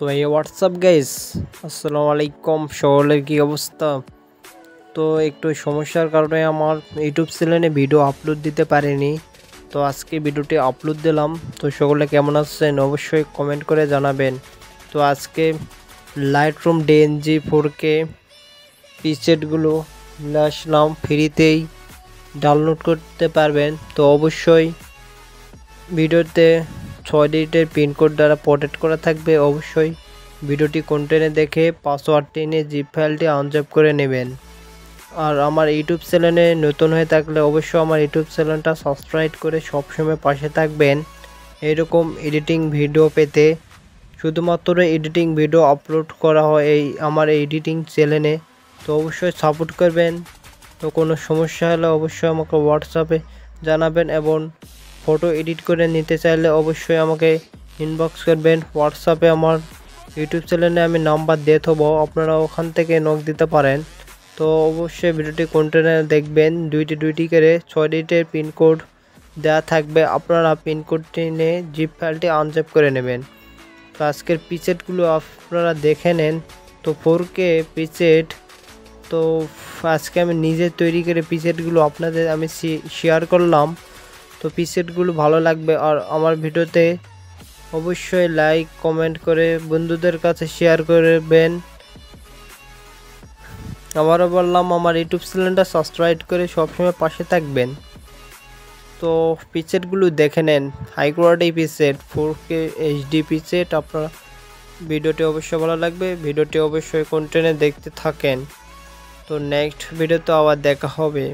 তো এই WhatsApp guys, আসসালামু আলাইকুম। সকলের কি অবস্থা? তো একটু সমস্যার কারণে আমার ইউটিউব চ্যানেলে ভিডিও আপলোড দিতে পারিনি। তো আজকে ভিডিওটি আপলোড দিলাম। তো সকলে কেমন আছেন অবশ্যই কমেন্ট করে জানাবেন। তো আজকে লাইটরুম ডিএনজি 4K প্রিসেটগুলো নিয়ে আসলাম, ফ্রিতেই ডাউনলোড করতে পারবেন। তো অবশ্যই ভিডিওতে 6 ডিজিটের পিনকোড দ্বারা প্রোটেক্ট করা থাকবে। অবশ্যই ভিডিওটি কন্টেন্টে দেখে পাসওয়ার্ডটি নিয়ে জিপ ফাইলটি আনজ্যাপ করে নেবেন। আর আমার ইউটিউব চ্যানেলে নতুন হয়ে থাকলে অবশ্যই আমার ইউটিউব চ্যানেলটা সাবস্ক্রাইব করে সবসময় পাশে থাকবেন। এরকম এডিটিং ভিডিও পেতে শুধুমাত্র এডিটিং ভিডিও আপলোড করা হয় আমার এডিটিং চ্যানেলে। তো অবশ্যই সাপোর্ট করবেন। তো কোনো সমস্যা হলে অবশ্যই আমাকে হোয়াটসঅ্যাপে জানাবেন, এবং ফটো এডিট করে নিতে চাইলে অবশ্যই আমাকে ইনবক্স করবেন। হোয়াটসঅ্যাপে আমার ইউটিউব চ্যানেলে আমি নাম্বার দিয়ে দেবো, আপনারা ওখান থেকে নক দিতে পারেন। তো অবশ্যই ভিডিওটি কন্টেন্টে দেখবেন, দুইটি করে 6 ডিজিটের পিনকোড দেওয়া থাকবে। আপনারা পিনকোডটি নিয়ে জিপ ফাইলটি আনজ্যাপ করে নেবেন। তো আজকের প্রিসেটগুলো আপনারা দেখে নেন। তো 4K প্রিসেট, তো আজকে আমি নিজে তৈরি করে প্রিসেটগুলো আপনাদের আমি শেয়ার করলাম। তো প্রিসেটগুলো ভালো লাগবে, আর আমার ভিডিওতে অবশ্যই লাইক কমেন্ট করে বন্ধুদের কাছে শেয়ার করবেন। আবারও বললাম, আমার ইউটিউব চ্যানেলটা সাবস্ক্রাইব করে সবসময় পাশে থাকবেন। তো প্রিসেটগুলো দেখে নেন, high quality preset 4K HD preset. আপনার ভিডিওটি অবশ্যই ভালো লাগবে, ভিডিওটি অবশ্যই কন্টিনিউ দেখতে থাকেন। তো নেক্সট ভিডিওতে আবার দেখা হবে।